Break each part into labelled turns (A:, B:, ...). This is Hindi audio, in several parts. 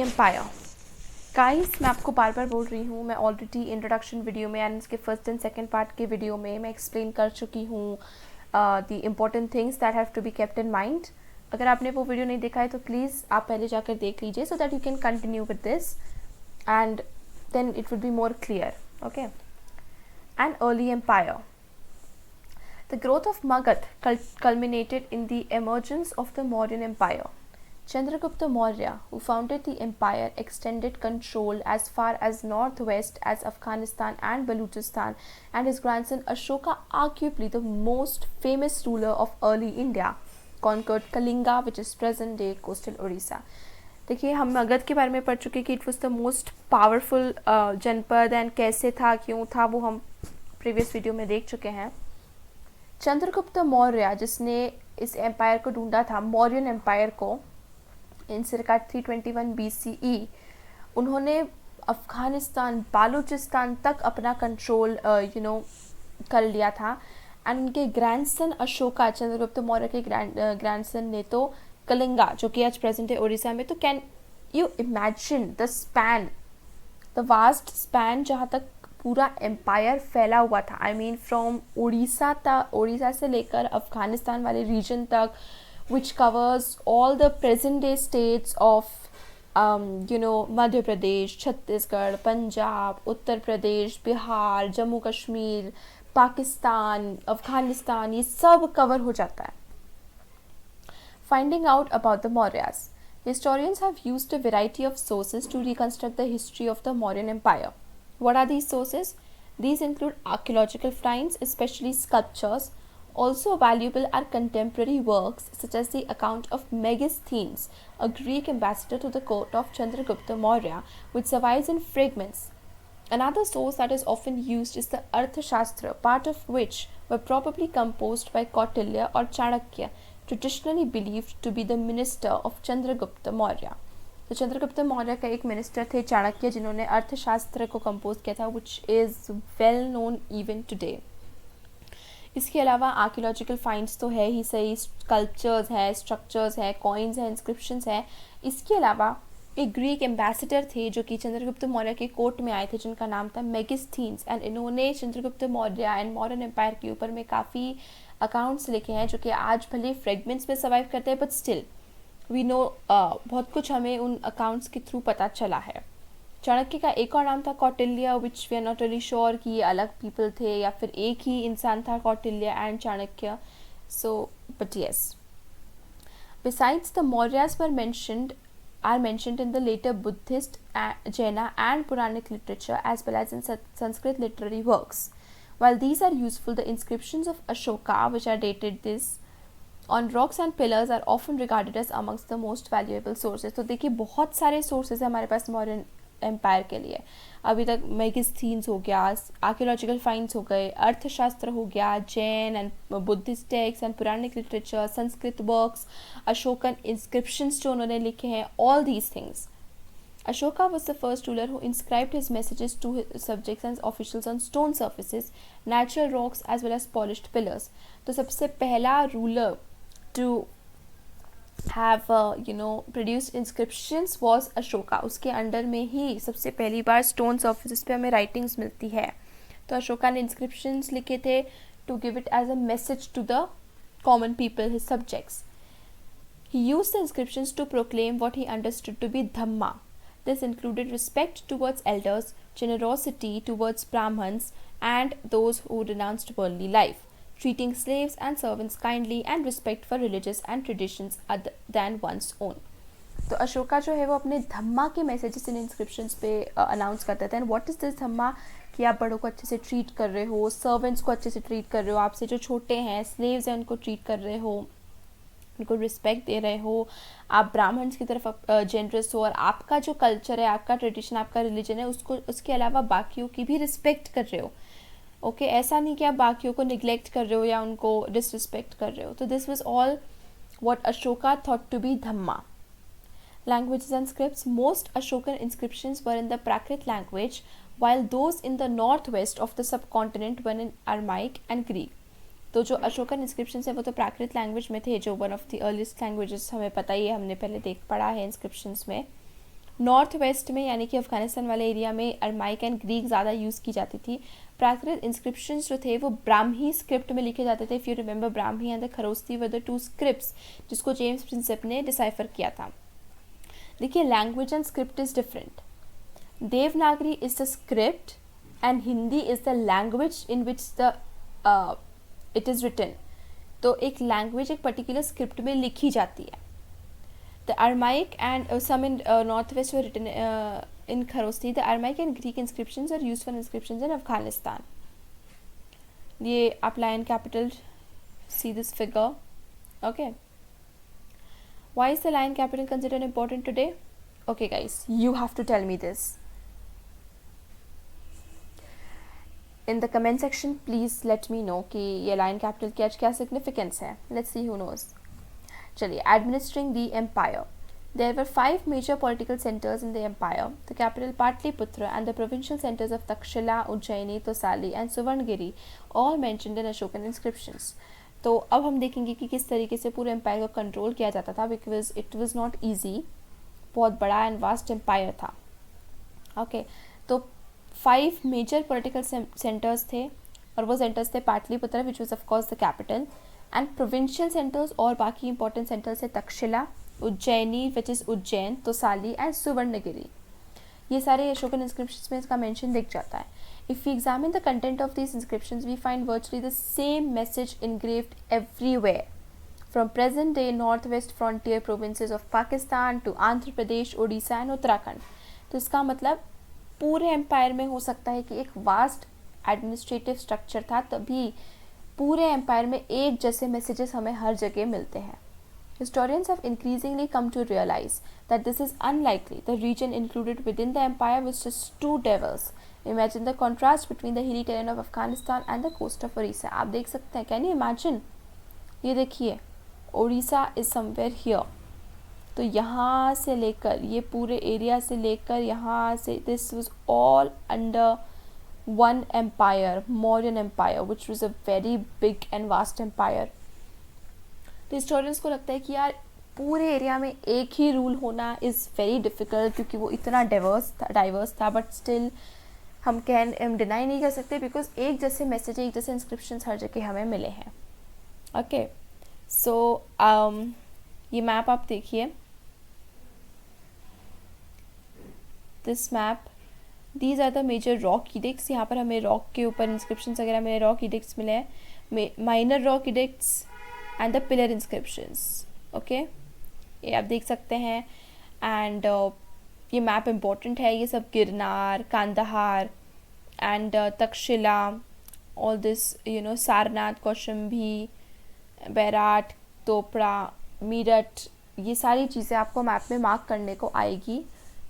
A: एम्पायर। गाइस, मैं आपको बार बार बोल रही हूँ, मैं ऑलरेडी इंट्रोडक्शन वीडियो में एंड इसके फर्स्ट एंड सेकंड पार्ट के वीडियो में मैं एक्सप्लेन कर चुकी हूँ the important things that have to be kept in mind. अगर आपने वो वीडियो नहीं देखा है तो प्लीज़ आप पहले जाकर देख लीजिए so that you can continue with this and then it will be more clear. Okay. An early empire. The growth of Magadh culminated in the emergence of the Mauryan Empire. Chandragupta Maurya, who founded the empire, extended control as far as northwest as Afghanistan and Balochistan, and his grandson Ashoka, arguably the most famous ruler of early India, conquered Kalinga, which is present-day coastal Orissa. देखिए, हम मगध के बारे में पढ़ चुके कि it was the most powerful जनपद एंड कैसे था, क्यों था, वो हम प्रीवियस वीडियो में देख चुके हैं. चंद्रगुप्त मौर्य, जिसने इस एम्पायर को ढूंढा था, मौर्यन एम्पायर को, इन circa 321 BCE, उन्होंने अफ़गानिस्तान, बालूचिस्तान तक अपना कंट्रोल कर लिया था. एंड उनके ग्रैंडसन अशोका, चंद्रगुप्त मौर्य के ग्रैंडसन ने तो कलिंगा, जो कि आज प्रेजेंट है उड़ीसा में. तो can you imagine the span, the vast span जहाँ तक पूरा एम्पायर फैला हुआ था. आई मीन फ्रॉम उड़ीसा से लेकर अफ़गानिस्तान वाले रीजन तक, which covers all the present day states of Madhya Pradesh, Chhattisgarh, Punjab, Uttar Pradesh, Bihar, Jammu Kashmir, Pakistan, Afghanistan, ये सब कवर हो जाता है. Finding out about the Mauryas. Historians have used a variety of sources to reconstruct the history of the Mauryan Empire. What are these sources? These include archaeological finds, especially sculptures. Also valuable are contemporary works such as the account of Megasthenes, a Greek ambassador to the court of Chandragupta Maurya, which survives in fragments. Another source that is often used is the Arthashastra, part of which were probably composed by Kautilya or Chanakya, traditionally believed to be the minister of Chandragupta Maurya. तो चंद्रगुप्त मौर्य का एक मिनिस्टर थे चाणक्य, जिन्होंने अर्थशास्त्र को कंपोज किया था, which is well known even today. इसके अलावा आर्कियोलॉजिकल फाइंड्स तो है ही सही, स्कल्पचर्स है, स्ट्रक्चर्स है, कॉइन्स है, इंस्क्रिप्शंस है. इसके अलावा एक ग्रीक एम्बेसडर थे जो कि चंद्रगुप्त मौर्य के कोर्ट में आए थे, जिनका नाम था मेगिस्थीन्स. एंड इन्होंने चंद्रगुप्त मौर्य एंड मौर्यन एम्पायर के ऊपर में काफ़ी अकाउंट्स लिखे हैं, जो कि आज भले फ्रेगमेंट्स में सर्वाइव करते हैं, बट स्टिल वी नो बहुत कुछ हमें उन अकाउंट्स के थ्रू पता चला है. चाणक्य का एक और नाम था Kautilya, which we are not really sure कि ये अलग पीपल थे या फिर एक ही इंसान था, Kautilya and Chanakya. So but yes, besides the Mauryas are mentioned in the later Buddhist, Jaina and Puranic literature, as well as in Sanskrit literary works. While these are useful, the inscriptions of Ashoka, which are dated this on rocks and pillars, are often regarded as amongst the most valuable sources. तो देखिए, बहुत सारे sources हैं हमारे पास मौर्यन एम्पायर के लिए. अभी तक मेगिस्थीन्स हो गया, आर्कियोलॉजिकल फाइंड्स हो गए, अर्थशास्त्र हो गया, Jain and Buddhist text and Puranic literature, Sanskrit works, Ashokan inscriptions जो उन्होंने लिखे हैं, all these things. Ashoka was the first ruler who inscribed his messages to his subjects and officials on stone surfaces, natural rocks as well as polished pillars. तो सबसे पहला ruler to have produced inscriptions was Ashoka. उसके अंडर में ही सबसे पहली बार stone surfaces पे हमें writings मिलती है. तो अशोका ने inscriptions लिखे थे to give it as a message to the common people, his subjects. He used the inscriptions to proclaim what he understood to be Dhamma. This included respect towards elders, generosity towards Brahmins and those who renounced worldly life, treating slaves and servants kindly, and respect for religious and traditions other than one's own. तो अशोका जो है वो अपने धम्मा के मैसेजेस इन इंस्क्रिप्शंस पे अनाउंस करते थे. एंड व्हाट इज़ दिस धम्मा? कि आप बड़ों को अच्छे से ट्रीट कर रहे हो, सर्वेंट्स को अच्छे से ट्रीट कर रहे हो, आपसे जो छोटे हैं, स्लेव्स हैं, उनको ट्रीट कर रहे हो, उनको रिस्पेक्ट दे रहे हो, आप ब्राह्मण्स की तरफ जेनरस हो, और आपका जो कल्चर है, आपका ट्रेडिशन, आपका रिलीजन है, उसको उसके अलावा बाकियों की भी रिस्पेक्ट कर रहे हो. ओके, ऐसा नहीं कि आप बाकियों को निगलेक्ट कर रहे हो या उनको डिसरिस्पेक्ट कर रहे हो. तो this was all what Ashoka thought to be dhamma. Languages and scripts. Most Ashokan inscriptions were in the Prakrit language, while those in the northwest of the subcontinent were in Aramaic and Greek. तो जो अशोकन इंस्क्रिप्शन है वो तो प्राकृत लैंग्वेज में थे, जो one of the earliest languages हमें पता ही है, हमने पहले पढ़ा है इंस्क्रिप्शंस में. नॉर्थ वेस्ट में यानी कि अफगानिस्तान वाले एरिया में अरमाइक एंड ग्रीक ज़्यादा यूज़ की जाती थी। प्राकृत इंस्क्रिप्शंस जो थे वो ब्राह्मी स्क्रिप्ट में लिखे जाते थे। If you remember, Brahmi and the Kharosthi were the two scripts जिसको जेम्स प्रिंसेप ने डिसाइफर किया था। देखिए, language and script is different. Devanagari is the script and Hindi is the language in which the it is written. तो एक लैंग्वेज एक पर्टिकुलर स्क्रिप्ट में लिखी जाती है। The Aramaic and some in north west were written in Kharosthi. The Aramaic and Greek inscriptions are used for inscriptions in Afghanistan. ये आप lion capital, see this figure, okay. Why is the lion capital considered important today? Okay guys, you have to tell me this in the comment section. Please let me know कि ये lion capital की आज क्या significance है. Let's see who knows. चलिए, administering the empire. There were 5 major political centers in the empire: the capital Patliputra and the provincial centers of Takshila, Ujjaini, Tosali and Suvarnagiri, all mentioned in Ashokan inscriptions. तो अब हम देखेंगे कि किस तरीके से पूरे एम्पायर को कंट्रोल किया जाता था, because it was not easy, बहुत बड़ा एंड वास्ट एम्पायर था। ओके, तो 5 मेजर पॉलिटिकल सेंटर्स थे और वो सेंटर्स थे Pataliputra which was of course the capital, and provincial centres और बाकी इंपॉर्टेंट सेंटर्स है Takshashila, Ujjaini which is Ujjain, Tosali and Suvarnagiri. ये सारे अशोकन इंस्क्रिप्शंस में इसका मेंशन दिख जाता है। If we examine the content of these inscriptions we find virtually the same message engraved everywhere, from present day north west frontier provinces of Pakistan to Andhra Pradesh, Orissa and Uttarakhand. तो इसका मतलब पूरे एम्पायर में हो सकता है कि एक वास्ट एडमिनिस्ट्रेटिव स्ट्रक्चर था, तभी पूरे एम्पायर में एक जैसे मैसेजेस हमें हर जगह मिलते हैं। Historians have increasingly come to realize that this is unlikely. The region included within the empire was just too diverse. Imagine the contrast between the hilly terrain of Afghanistan and the coast of Orissa. आप देख सकते हैं, can you imagine? ये देखिए, Orissa is somewhere here. तो यहाँ से लेकर ये पूरे एरिया से लेकर यहाँ से, this was all under one empire, Mauryan Empire, which was a very big and vast empire. तो हिस्टोरियंस को लगता है कि यार पूरे एरिया में एक ही रूल होना इज़ वेरी डिफ़िकल्ट, क्योंकि वो इतना डाइवर्स था, बट स्टिल हम डिनाई नहीं कर सकते बिकॉज एक जैसे मैसेज, एक जैसे इंस्क्रिप्शंस हर जगह हमें मिले हैं। ओके, सो ये मैप आप देखिए, this map, these are the major rock edicts. यहाँ पर हमें रॉक के ऊपर इंस्क्रिप्शंस वगैरह मिले, रॉक इडिक्ट्स मिले हैं, minor rock edicts and the pillar inscriptions. Okay, ये आप देख सकते हैं, एंड ये मैप इम्पोर्टेंट है। ये सब Girnar, Kandahar and Takshashila, all this Sarnath, Kaushambi, Bairat, Topra, Meerut, ये सारी चीज़ें आपको मैप में मार्क करने को आएगी।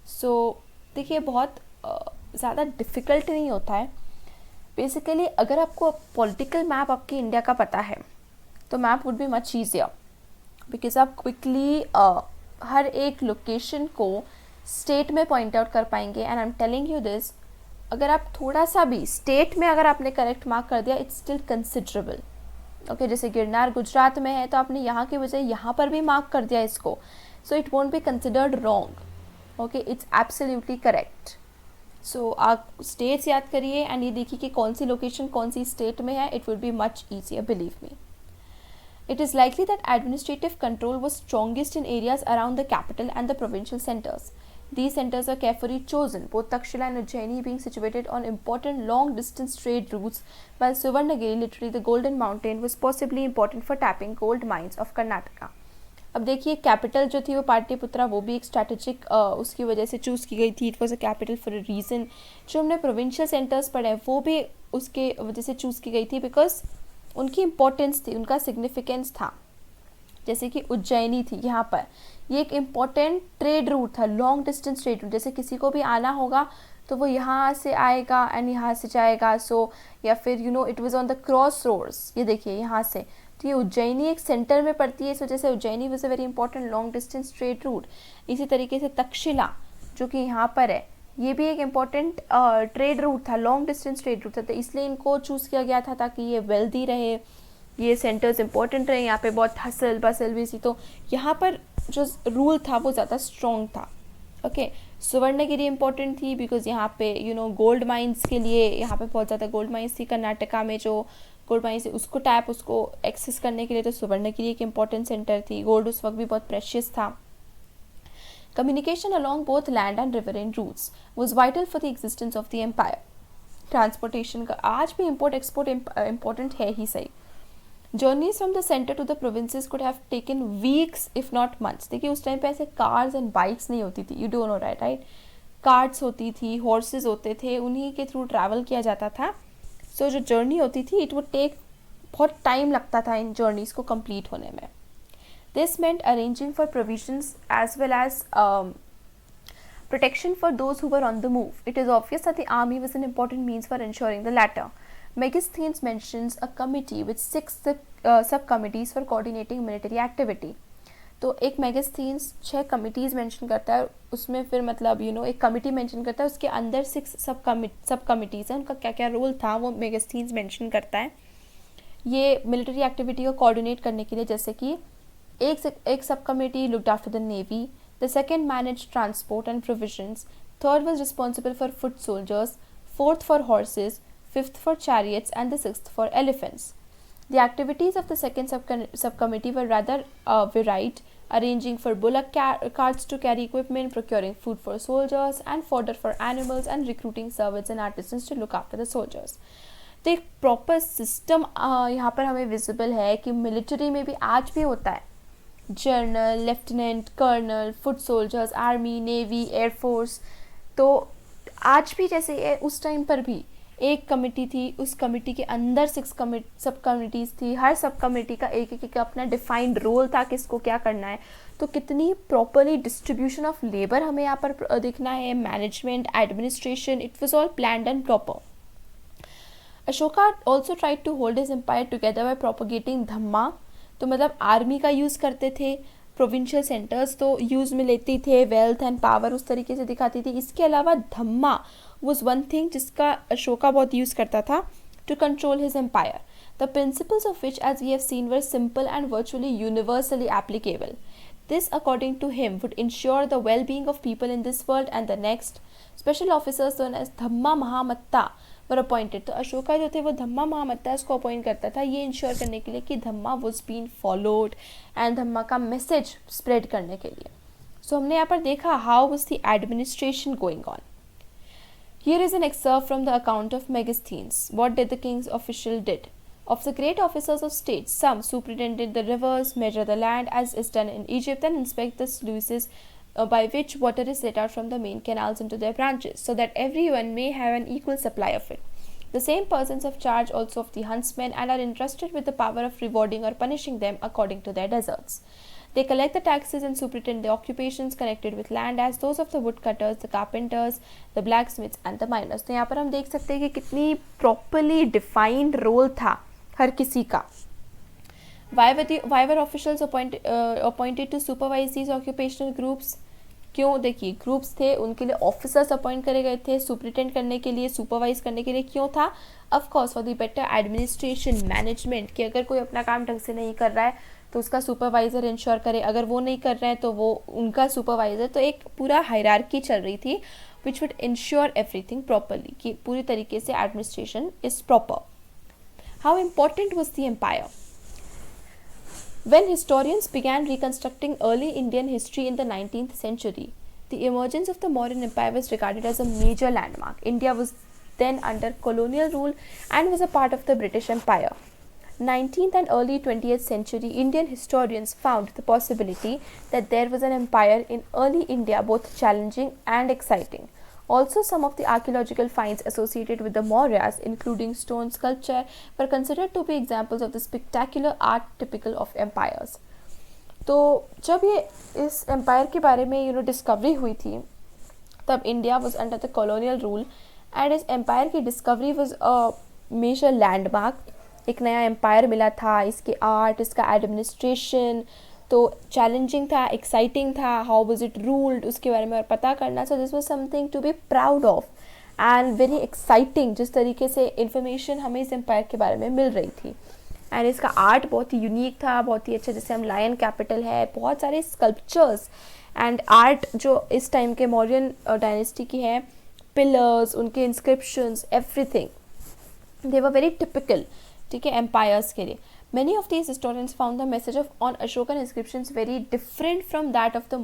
A: सो देखिए, बहुत ज़्यादा डिफ़िकल्ट नहीं होता है। बेसिकली अगर आपको पॉलिटिकल मैप आपके इंडिया का पता है तो map would be much easier, because आप क्विकली हर एक लोकेशन को स्टेट में पॉइंट आउट कर पाएंगे। And I am telling you this, अगर आप थोड़ा सा भी स्टेट में अगर आपने करेक्ट मार्क कर दिया, इट्स स्टिल कंसिडरेबल। ओके, जैसे गिरनार गुजरात में है तो आपने यहाँ के बजाय यहाँ पर भी मार्क कर दिया इसको, so it won't be considered wrong. Okay, it's absolutely correct. So आप स्टेट्स याद करिए एंड ये देखिए कि कौन सी लोकेशन कौन सी स्टेट में है, it will be much easier, believe me. It is likely that administrative control was strongest in areas around the capital and the provincial centers. These centers are carefully chosen, both Takshila and Ujjaini being situated on important long-distance trade routes, while Suvarnagiri, literally the Golden Mountain, was possibly important for tapping gold mines of Karnataka. अब देखिए, कैपिटल जो थी वो पाटलिपुत्रा, वो भी एक स्ट्रैटेजिक उसकी वजह से चूज़ की गई थी। It was a capital for a reason. जो हमने प्रोविंशियल सेंटर्स पढ़े हैं वो भी उसके वजह से चूज़ की गई थी, बिकॉज उनकी इम्पोर्टेंस थी, उनका सिग्निफिकेंस था। जैसे कि उज्जैनी थी, यहाँ पर ये एक इम्पॉर्टेंट ट्रेड रूट था, लॉन्ग डिस्टेंस ट्रेड रूट। जैसे किसी को भी आना होगा तो वो यहाँ से आएगा एंड यहाँ से जाएगा, सो या फिर it was on the cross roads. ये देखिए यहाँ से, तो ये उज्जैनी एक सेंटर में पड़ती है, इस वजह से Ujjaini was a very important long distance trade route. इसी तरीके से तक्षशिला जो कि यहाँ पर है, ये भी एक इम्पॉर्टेंट ट्रेड रूट था, लॉन्ग डिस्टेंस ट्रेड रूट था, तो इसलिए इनको चूज़ किया गया था ताकि ये वेल्दी रहे, ये सेंटर्स इंपॉर्टेंट रहे, यहाँ पे बहुत हसल बसल भी थी, तो यहाँ पर जो रूल था वो ज़्यादा स्ट्रॉन्ग था। ओके, सुवर्णगिरी इंपॉर्टेंट थी बिकॉज यहाँ पे गोल्ड माइंस के लिए, यहाँ पे बहुत ज़्यादा गोल्ड माइंस थी कर्नाटका में, जो गोल्ड माइंस उसको एक्सेस करने के लिए तो सुवर्णगिरी एक इम्पॉर्टेंट सेंटर थी। गोल्ड उस वक्त भी बहुत प्रेशियस था। Communication along both land and riverine routes was vital for the existence of the empire. Transportation का आज भी इम्पोर्ट एक्सपोर्ट इम्पॉर्टेंट है ही सही। Journeys from the centre to the provinces could have taken weeks if not months. देखिए उस टाइम पे ऐसे कार्स एंड बाइक्स नहीं होती थी, you don't know right. Carts होती थी, हॉर्सेज होते थे, उन्हीं के थ्रू ट्रैवल किया जाता था। सो जो जर्नी होती थी इट वुड टेक, बहुत टाइम लगता था इन जर्नीज को कंप्लीट होने में। This meant arranging for provisions as well as protection for those who were on the move. It is obvious that the army was an important means for ensuring the latter. Megasthenes mentions a committee with 6 subcommittees for coordinating military activity. तो एक मेगास्थीन्स 6 कमिटीज़ मेंशन करता है, उसमें फिर मतलब एक कमिटी मेंशन करता है, उसके अंदर 6 सब कमिटीज़ हैं, उनका क्या क्या रोल था वो मेगास्थीन्स मेंशन करता है। ये मिलिट्री एक्टिविटी को कोऑर्डिनेट करने के लिए, जैसे कि एक सब committee looked after the navy, the second managed transport and provisions, third was responsible for foot soldiers, fourth for horses, fifth for chariots, and the sixth for elephants. The activities of the second subcommittee were rather varied, arranging for bullock carts to carry equipment, procuring food for soldiers and fodder for animals, and recruiting servants and artisans to look after the soldiers. तो एक प्रॉपर सिस्टम यहाँ पर हमें विजिबल है कि मिलिट्री में भी आज भी होता है। General, lieutenant, colonel, foot soldiers, army, navy, air force. तो आज भी जैसे उस टाइम पर भी एक कमेटी थी, उस कमेटी के अंदर 6 सब कमिटीज़ थी, हर सब कमेटी का एक अपना डिफाइंड रोल था किसको क्या करना है। तो कितनी प्रॉपरली डिस्ट्रीब्यूशन ऑफ लेबर हमें यहाँ पर दिखना है, management, administration, it was all planned and proper. Ashoka also tried to hold his empire together by propagating dhamma. तो मतलब आर्मी का यूज़ करते थे, प्रोविंशियल सेंटर्स तो यूज़ में लेती थे, वेल्थ एंड पावर उस तरीके से दिखाती थी। इसके अलावा धम्मा वॉज वन थिंग जिसका अशोका बहुत यूज़ करता था to control his empire. The principles of which as we have seen were simple and virtually universally applicable. This, according to him, would ensure the well-being of people in this world and the next. Special officers known as Dhamma Mahamatta were appointed. तो अशोका जो थे वो धम्मा महामत्ता इसको अपॉइंट करता था, ये इंश्योर करने के लिए कि धम्मा was being followed and धम्मा का मैसेज स्प्रेड करने के लिए। सो हमने यहाँ पर देखा how was the administration going on. Here is an excerpt from the account of Megasthenes. What did the king's official did? Of the great officers of state, some superintended the rivers, measure the land as is done in Egypt, and inspect the sluices by which water is let out from the main canals into their branches, so that everyone may have an equal supply of it. The same persons have charge also of the huntsmen and are entrusted with the power of rewarding or punishing them according to their deserts. They collect the taxes and superintend the occupations connected with land as those of the woodcutters, the carpenters, the blacksmiths and the miners. तो यहाँ पर हम देख सकते हैं कि कितनी properly defined role था हर किसी का। Why were officials appointed to supervise these occupational groups? क्यों? देखिए ग्रुप्स थे, उनके लिए ऑफिसर्स अपॉइंट करे गए थे सुपरिटेंड करने के लिए, सुपरवाइज करने के लिए। क्यों था? Of course for the better administration, management, कि अगर कोई अपना काम ढंग से नहीं कर रहा है तो उसका सुपरवाइज़र इंश्योर करे, अगर वो नहीं कर रहे हैं तो वो उनका सुपरवाइज़र। तो एक पूरा हायरार्की चल रही थी which would ensure everything properly, कि पूरी तरीके से administration is proper. How important was the empire? When historians began reconstructing early Indian history in the 19th century, the emergence of the modern empire was regarded as a major landmark. India was then under colonial rule and was a part of the British Empire. 19th and early 20th century Indian historians found the possibility that there was an empire in early India both challenging and exciting. Also, some of the archaeological finds associated with the Mauryas, including stone sculpture, were considered to be examples of the spectacular art typical of empires. तो जब ये इस एम्पायर के बारे में डिस्कवरी हुई थी, तब India was under the colonial rule and इस एम्पायर की discovery was a major landmark. एक नया एम्पायर मिला था, इसके आर्ट, इसका एडमिनिस्ट्रेशन तो चैलेंजिंग था, एक्साइटिंग था, हाउ वाज इट रूल्ड उसके बारे में और पता करना। So this was something to be proud of and very exciting, जिस तरीके से इन्फॉर्मेशन हमें इस एम्पायर के बारे में मिल रही थी। एंड इसका आर्ट बहुत ही यूनिक था, बहुत ही अच्छा, जैसे हम लायन कैपिटल है, बहुत सारे स्कल्पचर्स एंड आर्ट जो इस टाइम के मौर्यन डायनेस्टी की है, पिलर्स, उनके inscriptions, everything they were very typical, ठीक है, एम्पायर्स के लिए. Many of these historians found the message of on Ashokan inscriptions very different from that of the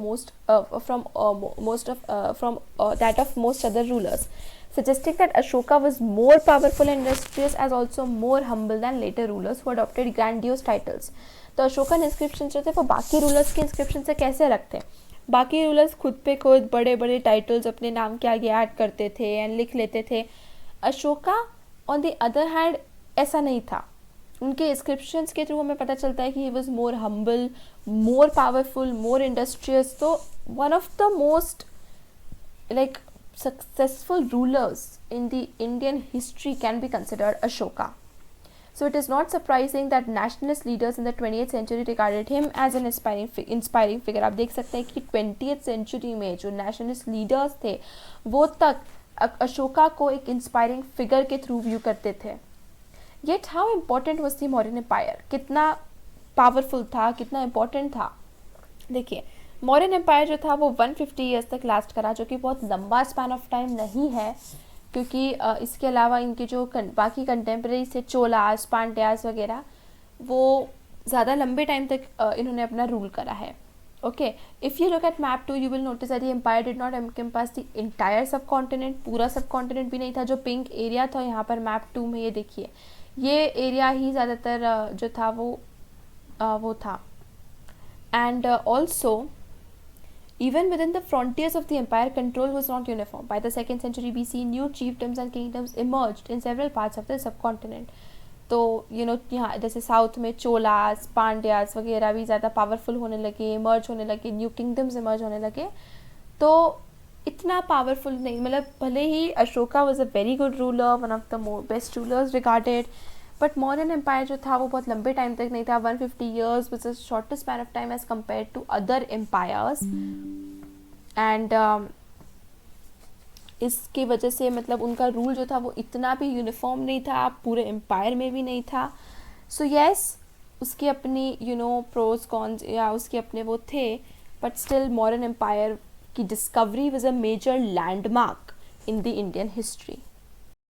A: that of most other rulers, suggesting that Ashoka was more powerful and industrious, as also more humble than later rulers who adopted grandiose titles. तो अशोकन इंस्क्रिप्शन जो थे वो बाकी रूलर्स के इंस्क्रिप्शन से कैसे रखते हैं? बाकी रूलर्स खुद पे खुद बड़े बड़े टाइटल्स अपने नाम के आगे ऐड करते थे एंड लिख लेते थे. Ashoka on the other hand ऐसा नहीं था. उनके इंस्क्रिप्शंस के थ्रू हमें पता चलता है कि he was more humble, more powerful, more industrious. तो one of the most like successful rulers in the Indian history can be considered Ashoka. So it is not surprising that nationalist leaders in the 20th century regarded him as an inspiring figure. आप देख सकते हैं कि 20th century में जो nationalist leaders थे वो तक अशोका को एक इंस्पायरिंग फिगर के थ्रू व्यू करते थे. Yet how important was the Mauryan Empire? कितना पावरफुल था, कितना इम्पोर्टेंट था? देखिए, मौर्यन एम्पायर जो था वो 150 ईयर्स तक लास्ट करा, जो कि बहुत लंबा स्पैन ऑफ टाइम नहीं है, क्योंकि इसके अलावा इनके जो बाकी कंटेम्प्रेरी थे, चोलास, पांड्यास वगैरह, वो ज़्यादा लंबे टाइम तक इन्होंने अपना रूल करा है. Okay, if you look at map 2 you will notice that the empire did not encompass the entire subcontinent. पूरा सब कॉन्टिनेंट भी नहीं था. जो पिंक एरिया था यहाँ पर मैप 2 में, ये देखिए, ये एरिया ही ज़्यादातर जो था वो था. And also even within the frontiers of the empire, control was not uniform. By the 2nd century BC, new chiefdoms and kingdoms emerged in several parts of the subcontinent. तो यहाँ जैसे साउथ में चोलास, पांड्यास वगैरह भी ज़्यादा पावरफुल होने लगे, इमर्ज होने लगे, न्यू किंगडम्स इमर्ज होने लगे. तो इतना पावरफुल नहीं, मतलब भले ही Ashoka was a very good ruler, one of the best rulers regarded, but Mauryan empire जो था वो बहुत लंबे टाइम तक नहीं था. 150 years which is shortest span of time as compare to other empires. And इसकी वजह से मतलब उनका रूल जो था वो इतना भी यूनिफॉर्म नहीं था, पूरे एम्पायर में भी नहीं था. सो येस, उसकी अपनी प्रोज कॉन्स या उसके अपने वो थे, बट स्टिल मौर्यन एम्पायर की discovery was a major landmark in the Indian history.